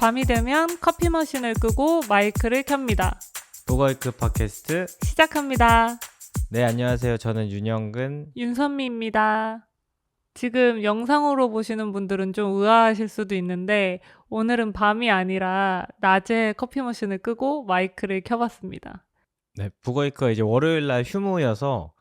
밤이 되면 커피 머신을 끄고 마이크를 켭니다. 북어이크 팟캐스트 시작합니다. 네, 안녕하세요. 저는 윤영근. 윤선미입니다. 지금 영상으로 보시는 분들은 좀 의아하실 수도 있는데 오늘은 밤이 아니라 낮에 커피 머신을 끄고 마이크를 켜봤습니다. 네, 북어이크가 이제 월요일 날 휴무여서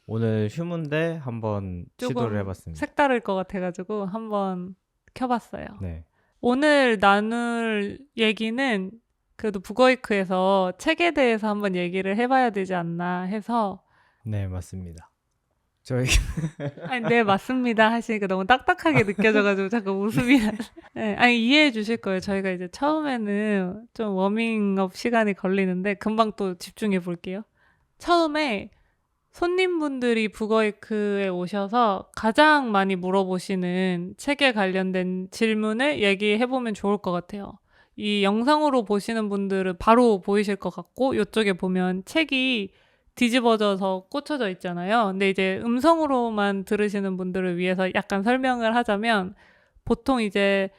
오늘 휴무인데 한번 시도를 조금 해봤습니다. 색다를 것 같아가지고 한번 켜봤어요. 네, 오늘 나눌 얘기는 그래도 북어이크에서 책에 대해서 한번 얘기를 해봐야 되지 않나 해서 네, 맞습니다. 저희 아니, 네, 맞습니다 하시니까 너무 딱딱하게 느껴져가지고 자꾸 웃음이 네, 아니, 이해해 주실 거예요. 저희가 이제 처음에는 좀 워밍업 시간이 걸리는데 금방 또 집중해 볼게요. 처음에 손님분들이 북어이크에 오셔서 가장 많이 물어보시는 책에 관련된 질문을 얘기해보면 좋을 것 같아요. 이 영상으로 보시는 분들은 바로 보이실 것 같고 이쪽에 보면 책이 뒤집어져서 꽂혀져 있잖아요. 근데 이제 음성으로만 들으시는 분들을 위해서 약간 설명을 하자면 보통 이제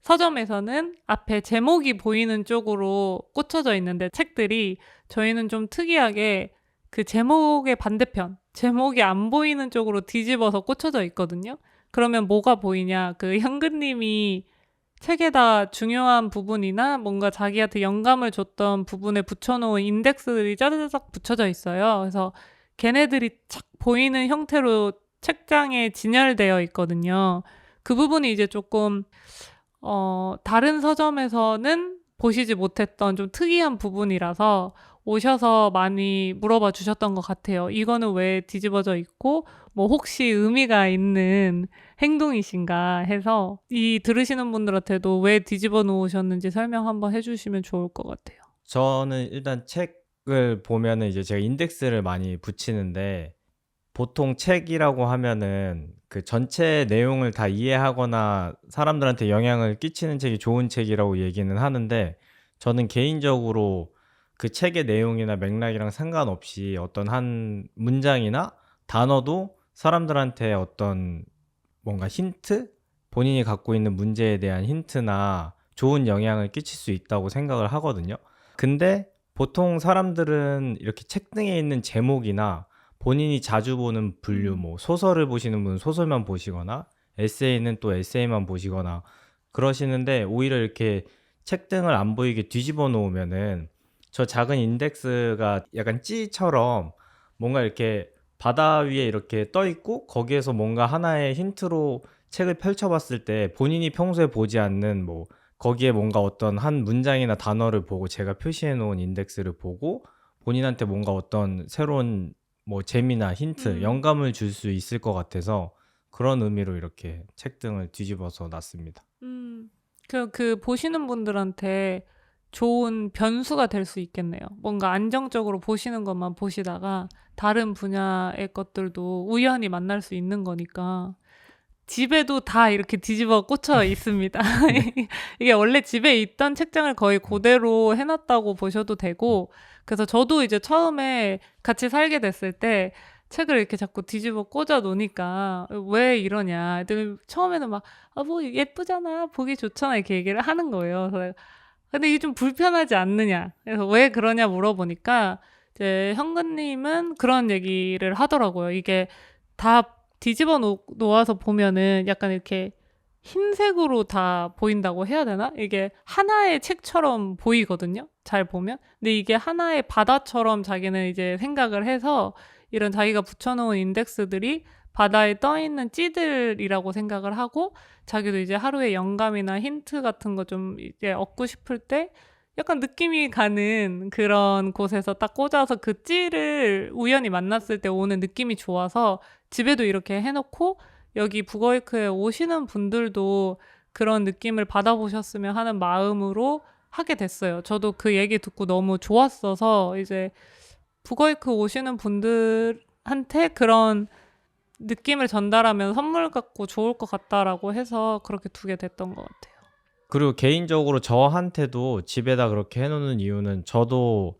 서점에서는 앞에 제목이 보이는 쪽으로 꽂혀져 있는데 책들이 저희는 좀 특이하게 그 제목의 반대편, 제목이 안 보이는 쪽으로 뒤집어서 꽂혀져 있거든요. 그러면 뭐가 보이냐? 그 현근님이 책에다 중요한 부분이나 뭔가 자기한테 영감을 줬던 부분에 붙여놓은 인덱스들이 짜자자작 붙여져 있어요. 그래서 걔네들이 착 보이는 형태로 책장에 진열되어 있거든요. 그 부분이 이제 조금 다른 서점에서는 보시지 못했던 좀 특이한 부분이라서 오셔서 많이 물어봐 주셨던 것 같아요. 이거는 왜 뒤집어져 있고 뭐 혹시 의미가 있는 행동이신가 해서 이 들으시는 분들한테도 왜 뒤집어 놓으셨는지 설명 한번 해주시면 좋을 것 같아요. 저는 일단 책을 보면은 이제 제가 인덱스를 많이 붙이는데 보통 책이라고 하면은 그 전체 내용을 다 이해하거나 사람들한테 영향을 끼치는 책이 좋은 책이라고 얘기는 하는데 저는 개인적으로 그 책의 내용이나 맥락이랑 상관없이 어떤 한 문장이나 단어도 사람들한테 어떤 뭔가 힌트? 본인이 갖고 있는 문제에 대한 힌트나 좋은 영향을 끼칠 수 있다고 생각을 하거든요. 근데 보통 사람들은 이렇게 책 등에 있는 제목이나 본인이 자주 보는 분류, 뭐 소설을 보시는 분은 소설만 보시거나 에세이는 또 에세이만 보시거나 그러시는데 오히려 이렇게 책 등을 안 보이게 뒤집어 놓으면은 저 작은 인덱스가 약간 찌처럼 뭔가 이렇게 바다 위에 이렇게 떠 있고 거기에서 뭔가 하나의 힌트로 책을 펼쳐봤을 때 본인이 평소에 보지 않는 뭐 거기에 뭔가 어떤 한 문장이나 단어를 보고 제가 표시해 놓은 인덱스를 보고 본인한테 뭔가 어떤 새로운 뭐 재미나 힌트, 영감을 줄 수 있을 것 같아서 그런 의미로 이렇게 책 등을 뒤집어서 놨습니다. 그 보시는 분들한테 좋은 변수가 될 수 있겠네요. 뭔가 안정적으로 보시는 것만 보시다가 다른 분야의 것들도 우연히 만날 수 있는 거니까 집에도 다 이렇게 뒤집어 꽂혀 있습니다. 이게 원래 집에 있던 책장을 거의 그대로 해놨다고 보셔도 되고 그래서 저도 이제 처음에 같이 살게 됐을 때 책을 이렇게 자꾸 뒤집어 꽂아 놓으니까 왜 이러냐. 애들이 처음에는 막 뭐 예쁘잖아. 보기 좋잖아. 이렇게 얘기를 하는 거예요. 그래서 근데 이게 좀 불편하지 않느냐. 그래서 왜 그러냐 물어보니까 이제 현근님은 그런 얘기를 하더라고요. 이게 다 뒤집어 놓아서 보면은 약간 이렇게 흰색으로 다 보인다고 해야 되나? 이게 하나의 책처럼 보이거든요. 잘 보면. 근데 이게 하나의 바다처럼 자기는 이제 생각을 해서 이런 자기가 붙여놓은 인덱스들이 바다에 떠있는 찌들이라고 생각을 하고 자기도 이제 하루에 영감이나 힌트 같은 거 좀 이제 얻고 싶을 때 약간 느낌이 가는 그런 곳에서 딱 꽂아서 그 찌를 우연히 만났을 때 오는 느낌이 좋아서 집에도 이렇게 해놓고 여기 북어이크에 오시는 분들도 그런 느낌을 받아보셨으면 하는 마음으로 하게 됐어요. 저도 그 얘기 듣고 너무 좋았어서 이제 북어이크 오시는 분들한테 그런 느낌을 전달하면 선물 같고 좋을 것 같다라고 해서 그렇게 두게 됐던 것 같아요. 그리고 개인적으로 저한테도 집에다 그렇게 해놓는 이유는 저도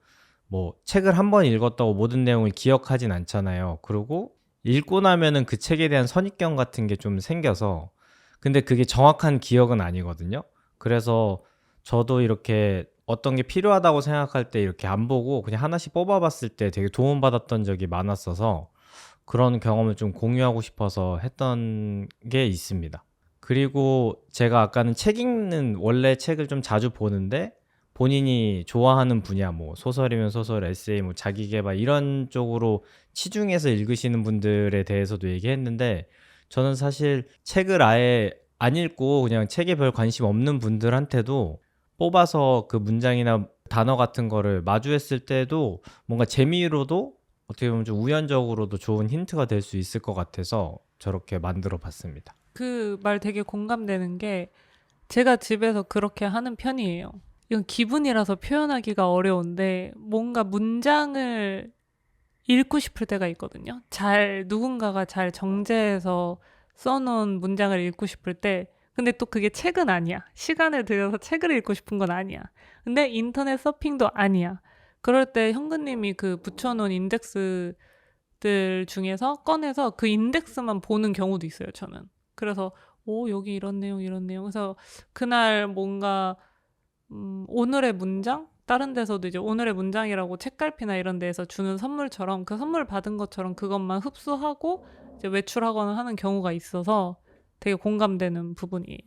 뭐 책을 한 번 읽었다고 모든 내용을 기억하진 않잖아요. 그리고 읽고 나면은 그 책에 대한 선입견 같은 게 좀 생겨서 근데 그게 정확한 기억은 아니거든요. 그래서 저도 이렇게 어떤 게 필요하다고 생각할 때 이렇게 안 보고 그냥 하나씩 뽑아봤을 때 되게 도움받았던 적이 많았어서 그런 경험을 좀 공유하고 싶어서 했던 게 있습니다. 그리고 제가 아까는 책 읽는 원래 책을 좀 자주 보는데 본인이 좋아하는 분야 뭐 소설이면 소설, 에세이, 뭐 자기계발 이런 쪽으로 치중해서 읽으시는 분들에 대해서도 얘기했는데 저는 사실 책을 아예 안 읽고 그냥 책에 별 관심 없는 분들한테도 뽑아서 그 문장이나 단어 같은 거를 마주했을 때도 뭔가 재미로도 어떻게 보면 좀 우연적으로도 좋은 힌트가 될 수 있을 것 같아서 저렇게 만들어 봤습니다. 그 말 되게 공감되는 게 제가 집에서 그렇게 하는 편이에요. 이건 기분이라서 표현하기가 어려운데 뭔가 문장을 읽고 싶을 때가 있거든요. 누군가가 잘 정제해서 써놓은 문장을 읽고 싶을 때, 근데 또 그게 책은 아니야. 시간을 들여서 책을 읽고 싶은 건 아니야. 근데 인터넷 서핑도 아니야. 그럴 때 현근님이 그 붙여놓은 인덱스들 중에서 꺼내서 그 인덱스만 보는 경우도 있어요, 저는. 그래서, 오, 여기 이런 내용, 이런 내용. 그래서 그날 뭔가 오늘의 문장? 다른 데서도 이제 오늘의 문장이라고 책갈피나 이런 데에서 주는 선물처럼 그 선물 받은 것처럼 그것만 흡수하고 이제 외출하거나 하는 경우가 있어서 되게 공감되는 부분이에요.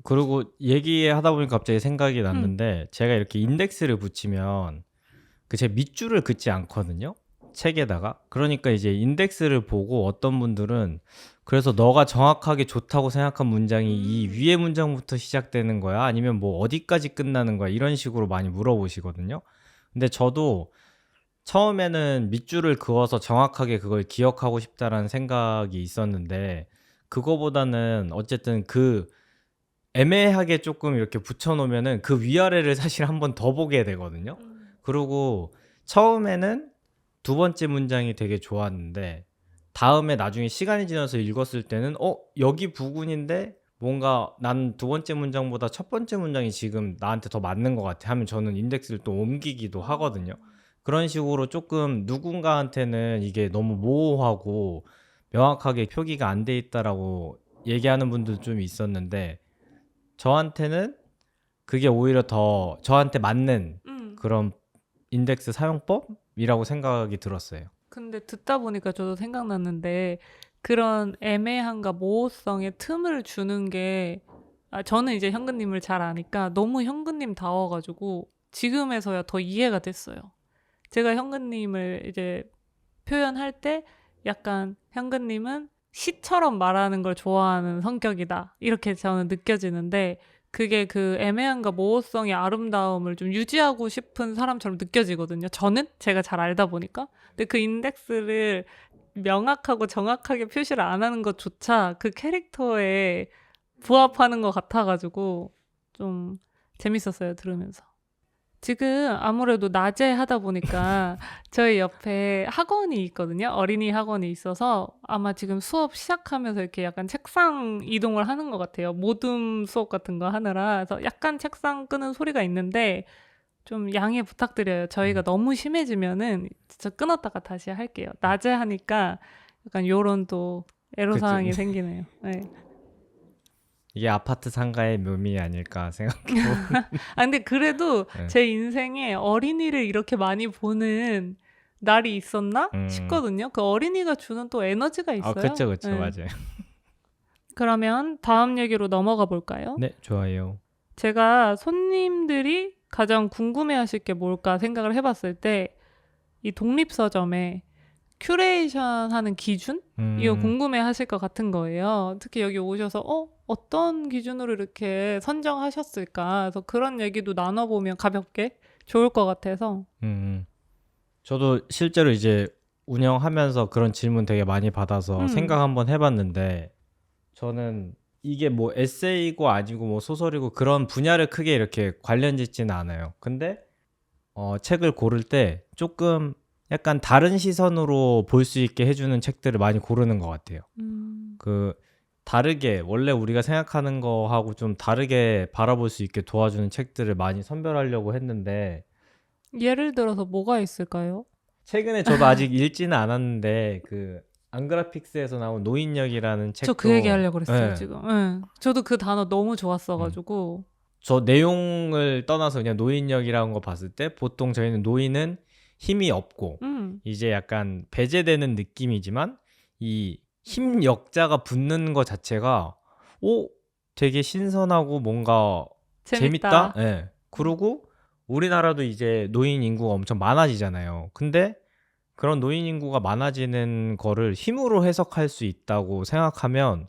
그리고 얘기하다 보니까 갑자기 생각이 음, 났는데 제가 이렇게 인덱스를 붙이면 그 제 밑줄을 긋지 않거든요. 책에다가. 그러니까 이제 인덱스를 보고 어떤 분들은 그래서 너가 정확하게 좋다고 생각한 문장이 이 위에 문장부터 시작되는 거야? 아니면 뭐 어디까지 끝나는 거야? 이런 식으로 많이 물어보시거든요. 근데 저도 처음에는 밑줄을 그어서 정확하게 그걸 기억하고 싶다라는 생각이 있었는데 그거보다는 어쨌든 그 애매하게 조금 이렇게 붙여놓으면은 그 위아래를 사실 한 번 더 보게 되거든요. 그리고 처음에는 두 번째 문장이 되게 좋았는데 다음에 나중에 시간이 지나서 읽었을 때는 여기 부분인데 뭔가 난 두 번째 문장보다 첫 번째 문장이 지금 나한테 더 맞는 것 같아 하면 저는 인덱스를 또 옮기기도 하거든요. 그런 식으로 조금 누군가한테는 이게 너무 모호하고 명확하게 표기가 안 돼 있다라고 얘기하는 분도 좀 있었는데 저한테는 그게 오히려 더 저한테 맞는 음. 그런 인덱스 사용법이라고 생각이 들었어요. 근데 듣다 보니까 저도 생각났는데 그런 애매함과 모호성의 틈을 주는 게 저는 이제 현근님을 잘 아니까 너무 현근님다워가지고 지금에서야 더 이해가 됐어요. 제가 현근님을 이제 표현할 때 약간 현근님은 시처럼 말하는 걸 좋아하는 성격이다. 이렇게 저는 느껴지는데 그게 그 애매함과 모호성의 아름다움을 좀 유지하고 싶은 사람처럼 느껴지거든요. 저는 제가 잘 알다 보니까. 근데 그 인덱스를 명확하고 정확하게 표시를 안 하는 것조차 그 캐릭터에 부합하는 것 같아가지고 좀 재밌었어요, 들으면서. 지금 아무래도 낮에 하다 보니까 저희 옆에 학원이 있거든요. 어린이 학원이 있어서 아마 지금 수업 시작하면서 이렇게 약간 책상 이동을 하는 것 같아요. 모둠 수업 같은 거 하느라. 그래서 약간 책상 끄는 소리가 있는데 좀 양해 부탁드려요. 저희가 너무 심해지면은 진짜 끊었다가 다시 할게요. 낮에 하니까 약간 요런 또 그죠. 애로사항이 생기네요. 네. 이게 아파트 상가의 묘미 아닐까 생각해요. 근데 그래도 네. 제 인생에 어린이를 이렇게 많이 보는 날이 있었나 음. 싶거든요. 그 어린이가 주는 또 에너지가 있어요. 그쵸, 네. 맞아요. 그러면 다음 얘기로 넘어가 볼까요? 네, 좋아요. 제가 손님들이 가장 궁금해하실 게 뭘까 생각을 해봤을 때 이 독립서점에 큐레이션 하는 기준? 이거 궁금해하실 것 같은 거예요. 특히 여기 오셔서 어떤 기준으로 이렇게 선정하셨을까? 그래서 그런 얘기도 나눠보면 가볍게 좋을 것 같아서. 저도 실제로 이제 운영하면서 그런 질문 되게 많이 받아서 생각 한번 해봤는데 저는 이게 뭐 에세이고 아니고 뭐 소설이고 그런 분야를 크게 이렇게 관련 짓지는 않아요. 근데 책을 고를 때 조금 약간 다른 시선으로 볼 수 있게 해주는 책들을 많이 고르는 것 같아요. 그 다르게 원래 우리가 생각하는 거하고 좀 다르게 바라볼 수 있게 도와주는 책들을 많이 선별하려고 했는데 예를 들어서 뭐가 있을까요? 최근에 저도 아직 읽지는 않았는데 그 안그라픽스에서 나온 노인역이라는 저 책도 그 얘기 하려고 그랬어요, 네. 지금. 네. 저도 그 단어 너무 좋았어가지고. 저 내용을 떠나서 그냥 노인력이라는 거 봤을 때 보통 저희는 노인은 힘이 없고 이제 약간 배제되는 느낌이지만 이 힘역자가 붙는 거 자체가 되게 신선하고 뭔가 재밌다. 재밌다. 예. 그리고 우리나라도 이제 노인 인구가 엄청 많아지잖아요. 근데 그런 노인 인구가 많아지는 거를 힘으로 해석할 수 있다고 생각하면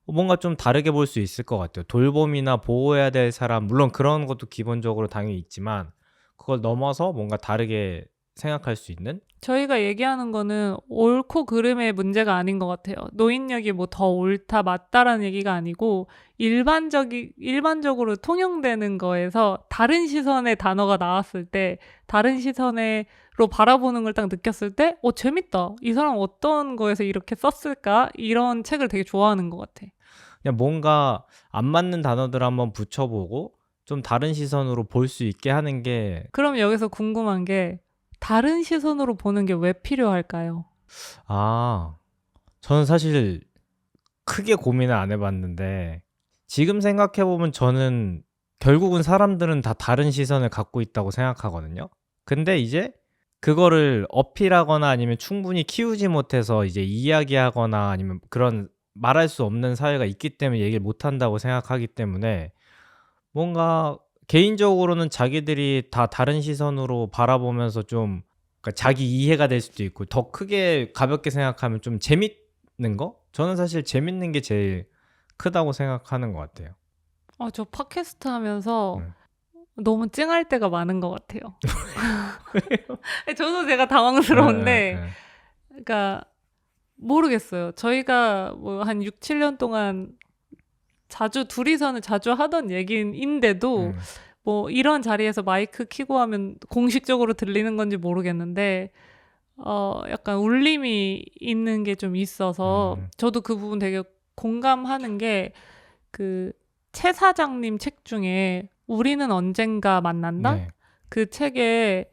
뭔가 좀 다르게 볼 수 있을 것 같아요. 돌봄이나 보호해야 될 사람, 물론 그런 것도 기본적으로 당연히 있지만 그걸 넘어서 뭔가 다르게 생각할 수 있는? 저희가 얘기하는 거는 옳고 그름의 문제가 아닌 것 같아요. 노인력이 뭐 더 옳다, 맞다라는 얘기가 아니고 일반적으로 통용되는 거에서 다른 시선의 단어가 나왔을 때 다른 시선으로 바라보는 걸 딱 느꼈을 때 재밌다. 이 사람 어떤 거에서 이렇게 썼을까? 이런 책을 되게 좋아하는 것 같아. 그냥 뭔가 안 맞는 단어들 한번 붙여보고 좀 다른 시선으로 볼 수 있게 하는 게 그럼 여기서 궁금한 게 다른 시선으로 보는 게 왜 필요할까요? 저는 사실 크게 고민을 안 해봤는데 지금 생각해보면 저는 결국은 사람들은 다 다른 시선을 갖고 있다고 생각하거든요. 근데 이제 그거를 어필하거나 아니면 충분히 키우지 못해서 이제 이야기하거나 아니면 그런 말할 수 없는 사회가 있기 때문에 얘기를 못 한다고 생각하기 때문에 뭔가 개인적으로는 자기들이 다 다른 시선으로 바라보면서 좀 그러니까 자기 이해가 될 수도 있고 더 크게 가볍게 생각하면 좀 재밌는 거? 저는 사실 재밌는 게 제일 크다고 생각하는 것 같아요. 저 팟캐스트 하면서 네. 너무 찡할 때가 많은 것 같아요. 저도 제가 네, 당황스러운데, 네. 그러니까 모르겠어요. 저희가 뭐 한 6, 7년 동안 둘이서는 자주 하던 얘기인데도 뭐 이런 자리에서 마이크 켜고 하면 공식적으로 들리는 건지 모르겠는데 약간 울림이 있는 게 좀 있어서 저도 그 부분 되게 공감하는 게 그 최 사장님 책 중에 우리는 언젠가 만난다? 네. 그 책에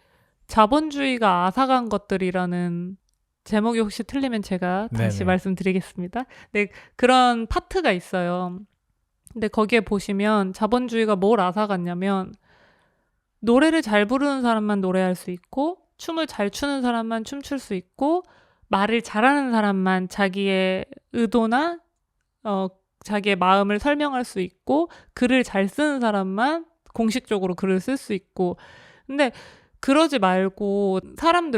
자본주의가 앗아간 것들이라는 제목이 혹시 틀리면 제가 다시 네네. 말씀드리겠습니다. 네, 그런 파트가 있어요. 근데 거기에 보시면 자본주의가 뭘 앗아갔냐면 노래를 잘 부르는 사람만 노래할 수 있고 춤을 잘 추는 사람만 춤출 수 있고 말을 잘하는 사람만 자기의 의도나 자기의 마음을 설명할 수 있고 글을 잘 쓰는 사람만 공식적으로 글을 쓸 수 있고 근데 그러지 말고 다른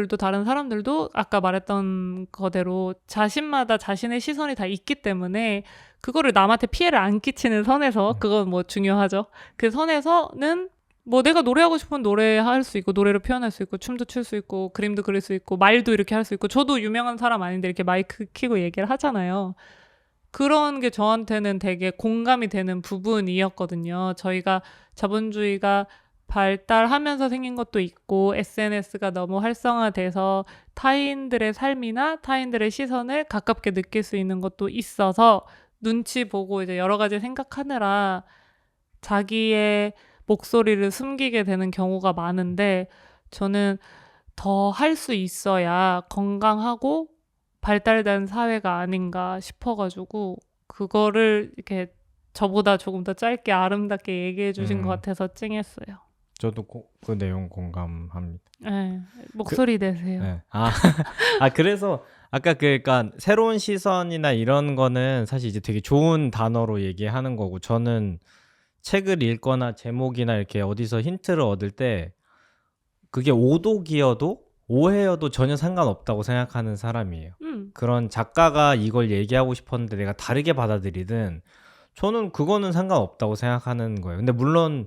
사람들도 아까 말했던 거대로 자신마다 자신의 시선이 다 있기 때문에 그거를 남한테 피해를 안 끼치는 선에서 그건 뭐 중요하죠. 그 선에서는 뭐 내가 노래하고 싶으면 노래할 수 있고 노래로 표현할 수 있고 춤도 출 수 있고 그림도 그릴 수 있고 말도 이렇게 할 수 있고 저도 유명한 사람 아닌데 이렇게 마이크 켜고 얘기를 하잖아요. 그런 게 저한테는 되게 공감이 되는 부분이었거든요. 저희가 자본주의가 발달하면서 생긴 것도 있고 SNS가 너무 활성화돼서 타인들의 삶이나 타인들의 시선을 가깝게 느낄 수 있는 것도 있어서 눈치 보고 이제 여러 가지 생각하느라 자기의 목소리를 숨기게 되는 경우가 많은데 저는 더 할 수 있어야 건강하고 발달된 사회가 아닌가 싶어가지고 그거를 이렇게 저보다 조금 더 짧게 아름답게 얘기해 주신 것 같아서 찡했어요. 저도 그 내용 공감합니다. 네, 목소리 내세요. 네. 그래서 아까 그러니까 새로운 시선이나 이런 거는 사실 이제 되게 좋은 단어로 얘기하는 거고 저는 책을 읽거나 제목이나 이렇게 어디서 힌트를 얻을 때 그게 오독이어도 오해여도 전혀 상관없다고 생각하는 사람이에요. 그런 작가가 이걸 얘기하고 싶었는데 내가 다르게 받아들이든 저는 그거는 상관없다고 생각하는 거예요. 근데 물론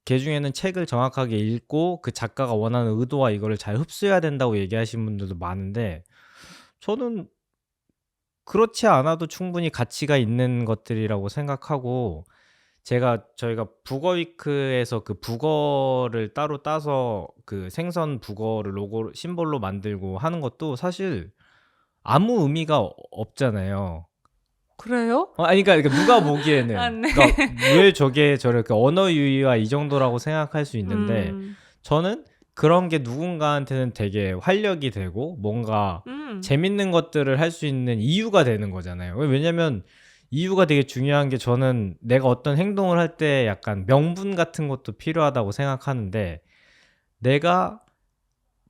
걔 중에는 책을 정확하게 읽고 그 작가가 원하는 의도와 이거를 잘 흡수해야 된다고 얘기하시는 분들도 많은데 저는 그렇지 않아도 충분히 가치가 있는 것들이라고 생각하고 저희가 북어위크에서 그 북어를 따로 따서 그 생선 북어를 로고 심볼로 만들고 하는 것도 사실 아무 의미가 없잖아요. 그래요? 그러니까 누가 보기에는 아, 네. 그러니까 왜 저게 저렇게 언어 유희와 이 정도라고 생각할 수 있는데 저는 그런 게 누군가한테는 되게 활력이 되고 뭔가 재밌는 것들을 할 수 있는 이유가 되는 거잖아요. 왜냐면 이유가 되게 중요한 게 저는 내가 어떤 행동을 할 때 약간 명분 같은 것도 필요하다고 생각하는데 내가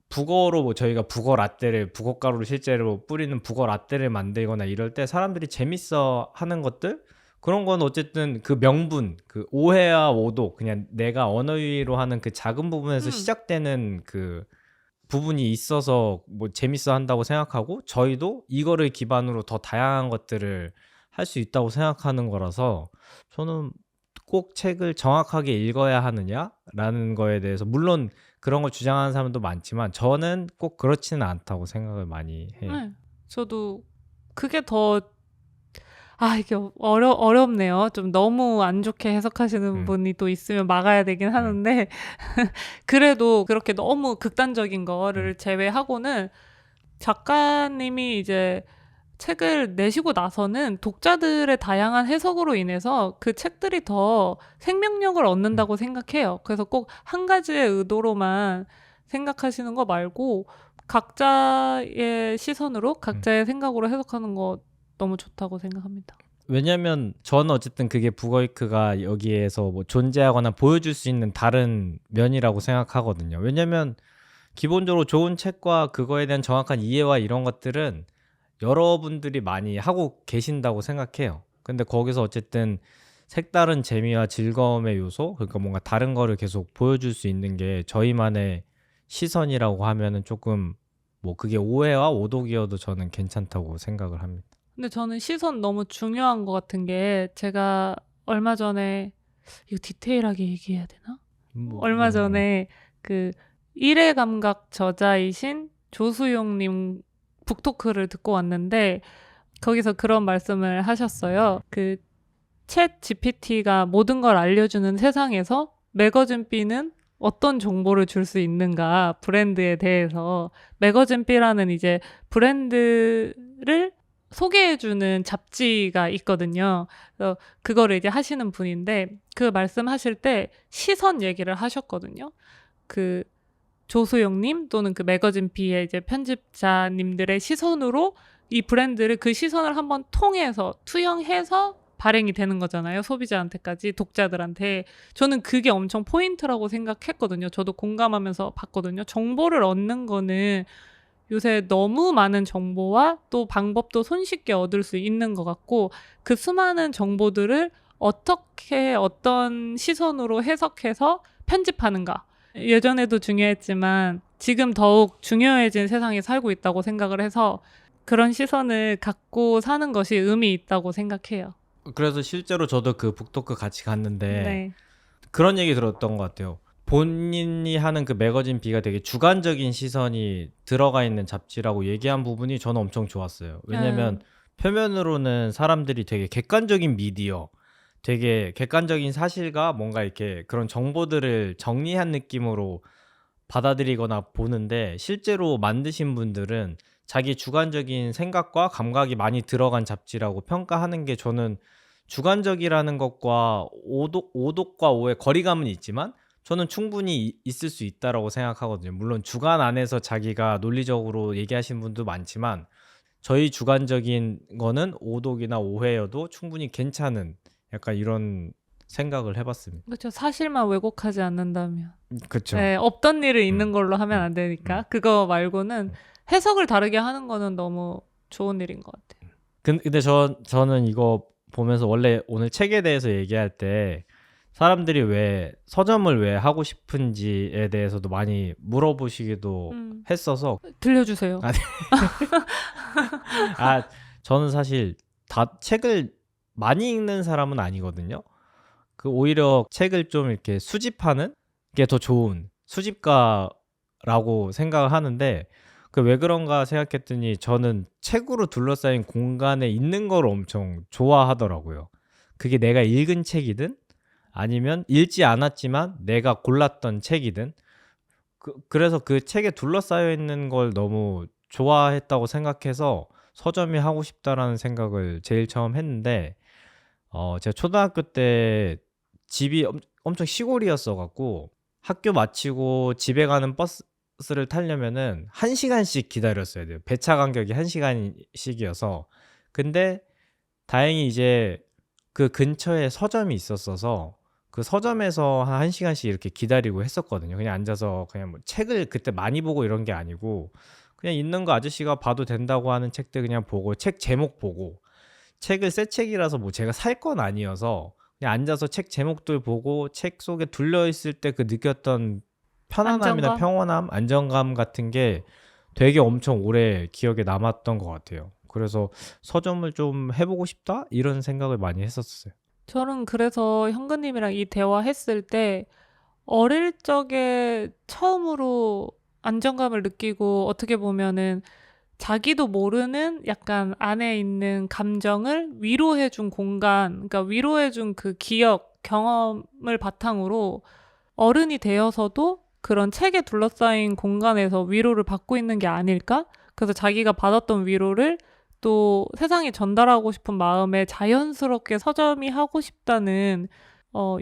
북어로 뭐 저희가 북어 라떼를 북어 가루를 실제로 뿌리는 북어 라떼를 만들거나 이럴 때 사람들이 재밌어 하는 것들 그런 건 어쨌든 그 명분, 그 오해와 오도 그냥 내가 언어 유희로 하는 그 작은 부분에서 음. 시작되는 그 부분이 있어서 뭐 재밌어 한다고 생각하고 저희도 이거를 기반으로 더 다양한 것들을 할 수 있다고 생각하는 거라서 저는 꼭 책을 정확하게 읽어야 하느냐라는 거에 대해서 물론 그런 걸 주장하는 사람도 많지만 저는 꼭 그렇지는 않다고 생각을 많이 해요. 네. 저도 그게 더 이게 어렵네요. 좀 너무 안 좋게 해석하시는 분이 또 있으면 막아야 되긴 하는데 그래도 그렇게 너무 극단적인 거를 제외하고는 작가님이 이제 책을 내시고 나서는 독자들의 다양한 해석으로 인해서 그 책들이 더 생명력을 얻는다고 생각해요. 그래서 꼭 한 가지의 의도로만 생각하시는 거 말고 각자의 시선으로 각자의 생각으로 해석하는 거 너무 좋다고 생각합니다. 왜냐면 저는 어쨌든 그게 북어이크가 여기에서 뭐 존재하거나 보여줄 수 있는 다른 면이라고 생각하거든요. 왜냐면 기본적으로 좋은 책과 그거에 대한 정확한 이해와 이런 것들은 여러분들이 많이 하고 계신다고 생각해요. 근데 거기서 어쨌든 색다른 재미와 즐거움의 요소, 그러니까 뭔가 다른 거를 계속 보여줄 수 있는 게 저희만의 시선이라고 하면은 조금 뭐 그게 오해와 오독이어도 저는 괜찮다고 생각을 합니다. 근데 저는 시선 너무 중요한 것 같은 게 제가 얼마 전에 이거 디테일하게 얘기해야 되나? 얼마 전에 그 일의 감각 저자이신 조수용님 북토크를 듣고 왔는데 거기서 그런 말씀을 하셨어요. 그 챗 GPT가 모든 걸 알려주는 세상에서 매거진 B는 어떤 정보를 줄 수 있는가 브랜드에 대해서 매거진 B라는 이제 브랜드를 소개해주는 잡지가 있거든요. 그래서 그거를 이제 하시는 분인데 그 말씀하실 때 시선 얘기를 하셨거든요. 그 조수영님 또는 그 매거진 B의 이제 편집자님들의 시선으로 이 브랜드를 그 시선을 한번 통해서 투영해서 발행이 되는 거잖아요. 소비자한테까지 독자들한테. 저는 그게 엄청 포인트라고 생각했거든요. 저도 공감하면서 봤거든요. 정보를 얻는 거는 요새 너무 많은 정보와 또 방법도 손쉽게 얻을 수 있는 것 같고 그 수많은 정보들을 어떻게 어떤 시선으로 해석해서 편집하는가. 예전에도 중요했지만 지금 더욱 중요해진 세상에 살고 있다고 생각을 해서 그런 시선을 갖고 사는 것이 의미 있다고 생각해요. 그래서 실제로 저도 그 북토크 같이 갔는데 네. 그런 얘기 들었던 것 같아요. 본인이 하는 그 매거진 B가 되게 주관적인 시선이 들어가 있는 잡지라고 얘기한 부분이 저는 엄청 좋았어요. 왜냐면 표면으로는 사람들이 되게 객관적인 미디어, 되게 객관적인 사실과 뭔가 이렇게 그런 정보들을 정리한 느낌으로 받아들이거나 보는데 실제로 만드신 분들은 자기 주관적인 생각과 감각이 많이 들어간 잡지라고 평가하는 게 저는 주관적이라는 것과 오독과 오의 거리감은 있지만 저는 충분히 있을 수 있다라고 생각하거든요. 물론 주관 안에서 자기가 논리적으로 얘기하신 분도 많지만 저희 주관적인 거는 오독이나 오해여도 충분히 괜찮은 약간 이런 생각을 해봤습니다. 그렇죠. 사실만 왜곡하지 않는다면. 그쵸. 네, 없던 일을 있는 걸로 하면 안 되니까. 그거 말고는 해석을 다르게 하는 거는 너무 좋은 일인 것 같아요. 근데 저는 이거 보면서 원래 오늘 책에 대해서 얘기할 때 사람들이 왜 서점을 왜 하고 싶은지에 대해서도 많이 물어보시기도 했어서 들려주세요. 저는 사실 다 책을 많이 읽는 사람은 아니거든요. 그 오히려 책을 좀 이렇게 수집하는 게 더 좋은 수집가라고 생각을 하는데 그 왜 그런가 생각했더니 저는 책으로 둘러싸인 공간에 있는 걸 엄청 좋아하더라고요. 그게 내가 읽은 책이든 아니면 읽지 않았지만 내가 골랐던 책이든 그래서 그 책에 둘러싸여 있는 걸 너무 좋아했다고 생각해서 서점이 하고 싶다라는 생각을 제일 처음 했는데 제가 초등학교 때 집이 엄청 시골이었어 갖고 학교 마치고 집에 가는 버스를 타려면은 1시간씩 기다렸어야 돼요. 배차 간격이 1시간씩이어서. 근데 다행히 이제 그 근처에 서점이 있었어서 그 서점에서 한 1시간씩 이렇게 기다리고 했었거든요. 그냥 앉아서 그냥 뭐 책을 그때 많이 보고 이런 게 아니고 그냥 있는 거 아저씨가 봐도 된다고 하는 책들 그냥 보고 책 제목 보고 책을 새 책이라서 뭐 제가 살 건 아니어서 그냥 앉아서 책 제목들 보고 책 속에 둘러 있을 때 그 느꼈던 편안함이나 안정감? 평온함, 안정감 같은 게 되게 엄청 오래 기억에 남았던 것 같아요. 그래서 서점을 좀 해보고 싶다? 이런 생각을 많이 했었어요. 저는 그래서 현근님이랑 이 대화했을 때 어릴 적에 처음으로 안정감을 느끼고 어떻게 보면은 자기도 모르는 약간 안에 있는 감정을 위로해준 공간, 그러니까 위로해준 그 기억, 경험을 바탕으로 어른이 되어서도 그런 책에 둘러싸인 공간에서 위로를 받고 있는 게 아닐까? 그래서 자기가 받았던 위로를 또 세상에 전달하고 싶은 마음에 자연스럽게 서점이 하고 싶다는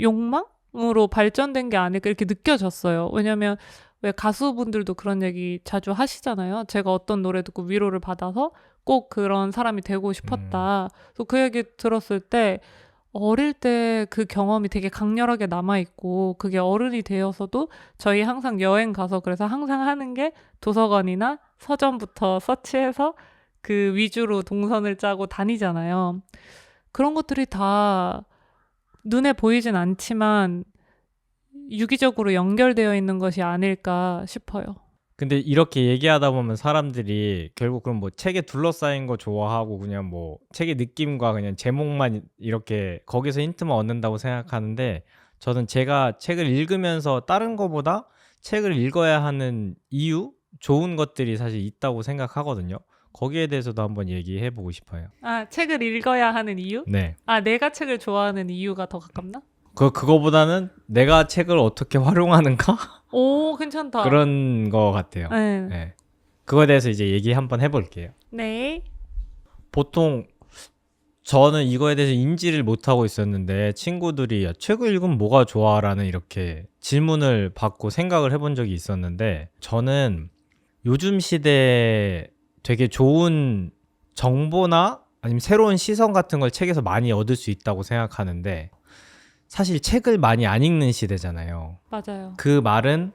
욕망으로 발전된 게 아닐까 이렇게 느껴졌어요. 왜냐면 왜 가수분들도 그런 얘기 자주 하시잖아요. 제가 어떤 노래 듣고 위로를 받아서 꼭 그런 사람이 되고 싶었다. 그래서 그 얘기 들었을 때 어릴 때 그 경험이 되게 강렬하게 남아있고 그게 어른이 되어서도 저희 항상 여행 가서 그래서 항상 하는 게 도서관이나 서점부터 서치해서 그 위주로 동선을 짜고 다니잖아요. 그런 것들이 다 눈에 보이진 않지만 유기적으로 연결되어 있는 것이 아닐까 싶어요. 근데 이렇게 얘기하다 보면 사람들이 결국 그럼 뭐 책에 둘러싸인 거 좋아하고 그냥 뭐 책의 느낌과 그냥 제목만 이렇게 거기서 힌트만 얻는다고 생각하는데 저는 제가 책을 읽으면서 다른 거보다 책을 읽어야 하는 이유? 좋은 것들이 사실 있다고 생각하거든요. 거기에 대해서도 한번 얘기해 보고 싶어요. 아, 책을 읽어야 하는 이유? 네. 아, 내가 책을 좋아하는 이유가 더 가깝나? 그거보다는 내가 책을 어떻게 활용하는가? 오, 괜찮다. 그런 거 같아요. 네. 네. 그거에 대해서 이제 얘기 한번 해볼게요. 네. 보통 저는 이거에 대해서 인지를 못하고 있었는데 친구들이 야, 책을 읽으면 뭐가 좋아라는 이렇게 질문을 받고 생각을 해본 적이 있었는데 저는 요즘 시대에 되게 좋은 정보나 아니면 새로운 시선 같은 걸 책에서 많이 얻을 수 있다고 생각하는데 사실 책을 많이 안 읽는 시대잖아요. 맞아요. 그 말은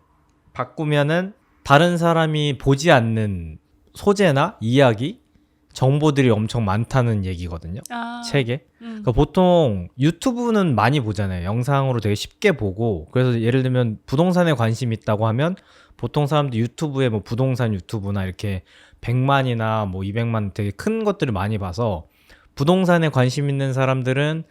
바꾸면은 다른 사람이 보지 않는 소재나 이야기, 정보들이 엄청 많다는 얘기거든요. 아, 책에. 그러니까 보통 유튜브는 많이 보잖아요. 영상으로 되게 쉽게 보고. 그래서 예를 들면 부동산에 관심 있다고 하면 보통 사람들 유튜브에 뭐 부동산 유튜브나 이렇게 100만이나 뭐 200만 되게 큰 것들을 많이 봐서 부동산에 관심 있는 사람들은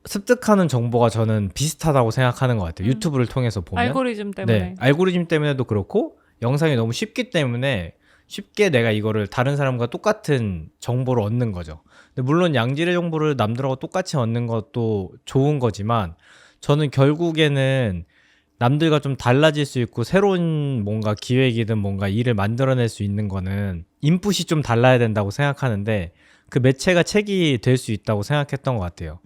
습득하는 정보가 저는 비슷하다고 생각하는 것 같아요. 유튜브를 통해서 보면. 알고리즘 때문에. 네, 알고리즘 때문에도 그렇고 영상이 너무 쉽기 때문에 쉽게 내가 이거를 다른 사람과 똑같은 정보를 얻는 거죠. 근데 물론 양질의 정보를 남들하고 똑같이 얻는 것도 좋은 거지만 저는 결국에는 남들과 좀 달라질 수 있고 새로운 뭔가 기획이든 뭔가 일을 만들어낼 수 있는 거는 인풋이 좀 달라야 된다고 생각하는데 그 매체가 책이 될 수 있다고 생각했던 것 같아요.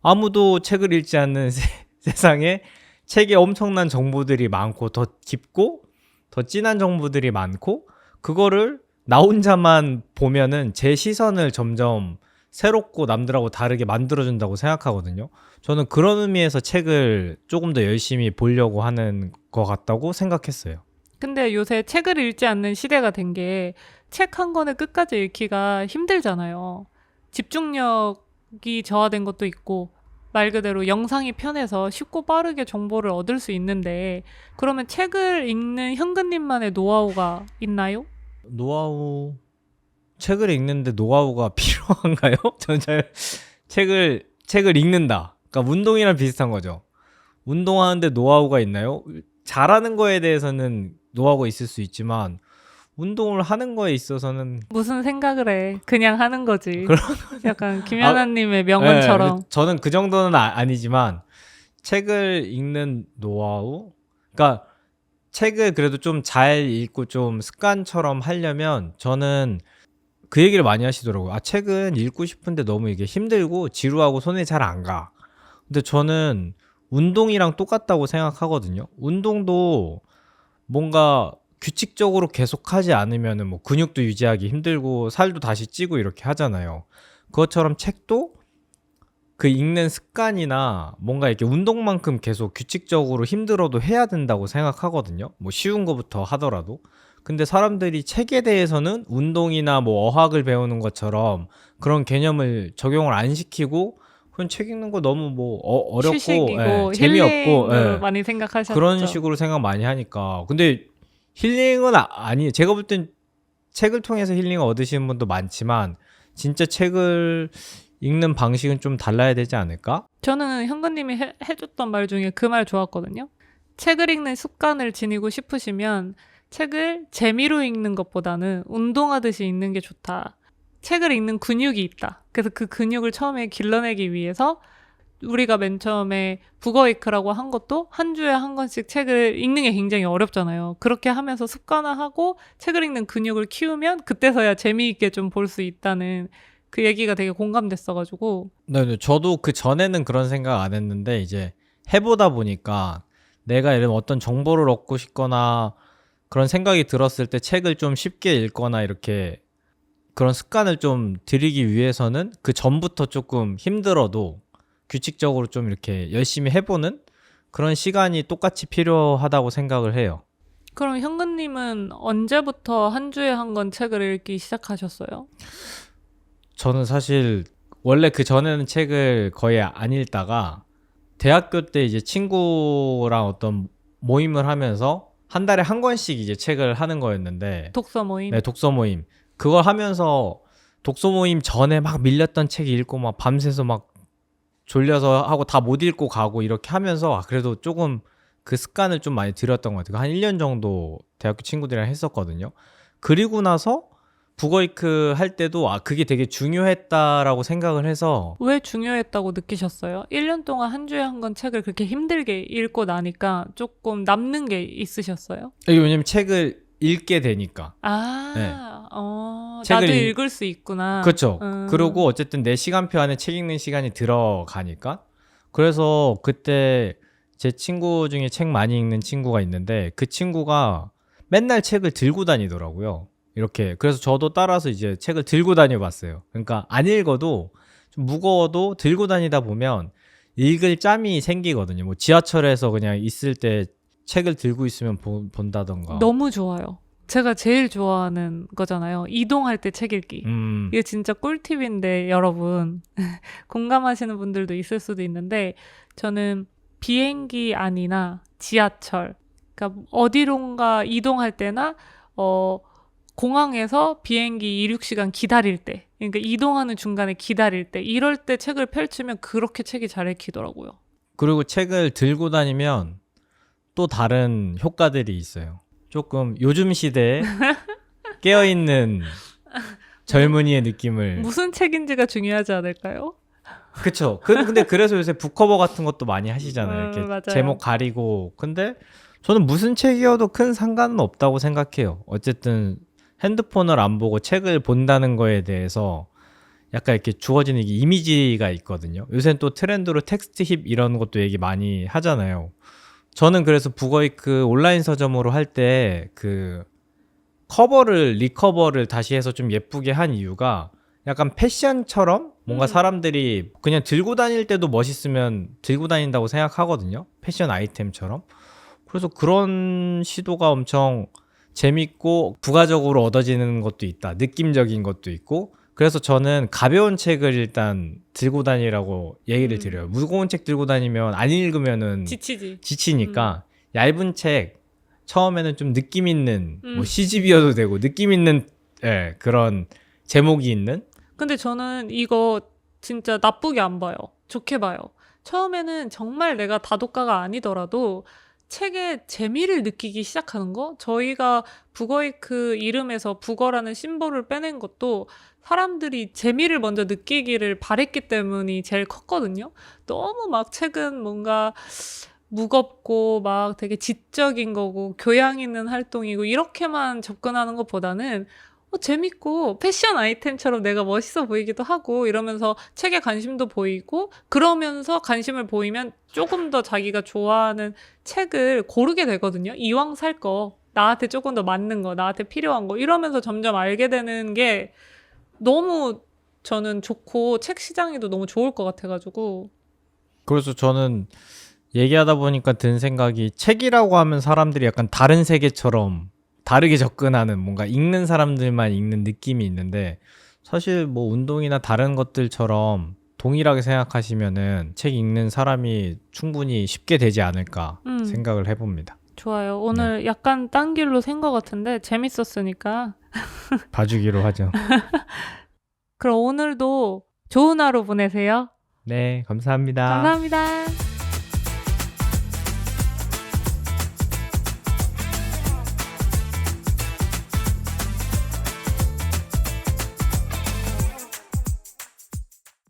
아무도 책을 읽지 않는 세상에 책에 엄청난 정보들이 많고 더 깊고 더 진한 정보들이 많고 그거를 나 혼자만 보면은 제 시선을 점점 새롭고 남들하고 다르게 만들어준다고 생각하거든요. 저는 그런 의미에서 책을 조금 더 열심히 보려고 하는 것 같다고 생각했어요. 근데 요새 책을 읽지 않는 시대가 된 게 책 한 권을 끝까지 읽기가 힘들잖아요. 집중력이 저하된 것도 있고 말 그대로 영상이 편해서 쉽고 빠르게 정보를 얻을 수 있는데 그러면 책을 읽는 현근님만의 노하우가 있나요? 노하우, 책을 읽는데 노하우가 필요한가요? 저는 잘 책을 읽는다. 그러니까 운동이랑 비슷한 거죠. 운동하는데 노하우가 있나요? 잘하는 거에 대해서는 노하우가 있을 수 있지만 운동을 하는 거에 있어서는 무슨 생각을 해? 그냥 하는 거지. 그런 약간 김연아님의 명언처럼. 네, 저는 그 정도는 아니지만 책을 읽는 노하우? 그러니까 책을 그래도 좀 잘 읽고 좀 습관처럼 하려면 저는 그 얘기를 많이 하시더라고요. 아, 책은 읽고 싶은데 너무 이게 힘들고 지루하고 손에 잘 안 가. 근데 저는 운동이랑 똑같다고 생각하거든요. 운동도 뭔가 규칙적으로 계속 하지 않으면은 뭐 근육도 유지하기 힘들고 살도 다시 찌고 이렇게 하잖아요. 그것처럼 책도 그 읽는 습관이나 뭔가 이렇게 운동만큼 계속 규칙적으로 힘들어도 해야 된다고 생각하거든요. 뭐 쉬운 거부터 하더라도. 근데 사람들이 책에 대해서는 운동이나 뭐 어학을 배우는 것처럼 그런 개념을 적용을 안 시키고 그냥 책 읽는 거 너무 뭐 어렵고 휴식이고 재미없고 힐링으로 많이 생각하셨죠. 그런 식으로 생각 많이 하니까. 근데 힐링은 아니에요. 제가 볼 땐 책을 통해서 힐링을 얻으시는 분도 많지만 진짜 책을 읽는 방식은 좀 달라야 되지 않을까? 저는 현근님이 해줬던 말 중에 그 말 좋았거든요. 책을 읽는 습관을 지니고 싶으시면 책을 재미로 읽는 것보다는 운동하듯이 읽는 게 좋다. 책을 읽는 근육이 있다. 그래서 그 근육을 처음에 길러내기 위해서 우리가 맨 처음에 북어웨이크라고 한 것도 한 주에 한 권씩 책을 읽는 게 굉장히 어렵잖아요. 그렇게 하면서 습관화하고 책을 읽는 근육을 키우면 그때서야 재미있게 좀 볼 수 있다는 그 얘기가 되게 공감됐어가지고. 네, 저도 그 전에는 그런 생각 안 했는데 이제 해보다 보니까 내가 이런 어떤 정보를 얻고 싶거나 그런 생각이 들었을 때 책을 좀 쉽게 읽거나 이렇게 그런 습관을 좀 들이기 위해서는 그 전부터 조금 힘들어도 규칙적으로 좀 이렇게 열심히 해보는 그런 시간이 똑같이 필요하다고 생각을 해요. 그럼 현근님은 언제부터 한 주에 한 권 책을 읽기 시작하셨어요? 저는 사실 원래 그 전에는 책을 거의 안 읽다가 대학교 때 이제 친구랑 어떤 모임을 하면서 한 달에 한 권씩 이제 책을 하는 거였는데 독서 모임? 네, 독서 모임. 그걸 하면서 독서 모임 전에 막 밀렸던 책 읽고 막 밤새서 막 졸려서 하고 다 못 읽고 가고 이렇게 하면서 그래도 조금 그 습관을 좀 많이 들였던 것 같아요. 한 1년 정도 대학교 친구들이랑 했었거든요. 그리고 나서 북어이크 할 때도 그게 되게 중요했다라고 생각을 해서. 왜 중요했다고 느끼셨어요? 1년 동안 한 주에 한 권 책을 그렇게 힘들게 읽고 나니까 조금 남는 게 있으셨어요? 이게 왜냐면 책을 읽게 되니까. 네. 나도 책을 읽을 수 있구나. 그렇죠. 그리고 어쨌든 내 시간표 안에 책 읽는 시간이 들어가니까. 그래서 그때 제 친구 중에 책 많이 읽는 친구가 있는데 그 친구가 맨날 책을 들고 다니더라고요. 이렇게. 그래서 저도 따라서 이제 책을 들고 다녀봤어요. 그러니까 안 읽어도 좀 무거워도 들고 다니다 보면 읽을 짬이 생기거든요. 뭐 지하철에서 그냥 있을 때 책을 들고 있으면 본다던가. 너무 좋아요. 제가 제일 좋아하는 거잖아요. 이동할 때 책 읽기. 이게 진짜 꿀팁인데 여러분 공감하시는 분들도 있을 수도 있는데 저는 비행기 안이나 지하철 그러니까 어디론가 이동할 때나 공항에서 비행기 이륙 시간 기다릴 때 그러니까 이동하는 중간에 기다릴 때 이럴 때 책을 펼치면 그렇게 책이 잘 읽히더라고요. 그리고 책을 들고 다니면 또 다른 효과들이 있어요. 조금 요즘 시대에 깨어있는 젊은이의 느낌을. 무슨 책인지가 중요하지 않을까요? 그쵸. 근데 그래서 요새 북커버 같은 것도 많이 하시잖아요. 이렇게 맞아요. 제목 가리고. 근데 저는 무슨 책이어도 큰 상관은 없다고 생각해요. 어쨌든 핸드폰을 안 보고 책을 본다는 거에 대해서 약간 이렇게 주어지는 이미지가 있거든요. 요새는 또 트렌드로 텍스트 힙 이런 것도 얘기 많이 하잖아요. 저는 그래서 북어이크 온라인 서점으로 할 때 그 리커버를 다시 해서 좀 예쁘게 한 이유가 약간 패션처럼 뭔가 사람들이 그냥 들고 다닐 때도 멋있으면 들고 다닌다고 생각하거든요. 패션 아이템처럼. 그래서 그런 시도가 엄청 재밌고 부가적으로 얻어지는 것도 있다. 느낌적인 것도 있고. 그래서 저는 가벼운 책을 일단 들고 다니라고 얘기를 드려요. 무거운 책 들고 다니면 안 읽으면은 지치니까 얇은 책 처음에는 좀 느낌 있는 뭐 시집이어도 되고 느낌 있는 그런 제목이 있는. 근데 저는 이거 진짜 나쁘게 안 봐요. 좋게 봐요. 처음에는 정말 내가 다독가가 아니더라도 책의 재미를 느끼기 시작하는 거? 저희가 북어이크 이름에서 북어라는 심볼을 빼낸 것도 사람들이 재미를 먼저 느끼기를 바랬기 때문이 제일 컸거든요. 너무 막 책은 뭔가 무겁고 막 되게 지적인 거고 교양 있는 활동이고 이렇게만 접근하는 것보다는 재밌고 패션 아이템처럼 내가 멋있어 보이기도 하고 이러면서 책에 관심도 보이고 그러면서 관심을 보이면 조금 더 자기가 좋아하는 책을 고르게 되거든요. 이왕 살 거 나한테 조금 더 맞는 거 나한테 필요한 거 이러면서 점점 알게 되는 게 너무 저는 좋고 책 시장에도 너무 좋을 것 같아가지고. 그래서 저는 얘기하다 보니까 든 생각이 책이라고 하면 사람들이 약간 다른 세계처럼 다르게 접근하는 뭔가 읽는 사람들만 읽는 느낌이 있는데 사실 뭐 운동이나 다른 것들처럼 동일하게 생각하시면은 책 읽는 사람이 충분히 쉽게 되지 않을까 생각을 해봅니다. 좋아요. 오늘 약간 딴 길로 샌 것 같은데 재밌었으니까. 봐주기로 하죠. 그럼 오늘도 좋은 하루 보내세요. 네, 감사합니다. 감사합니다.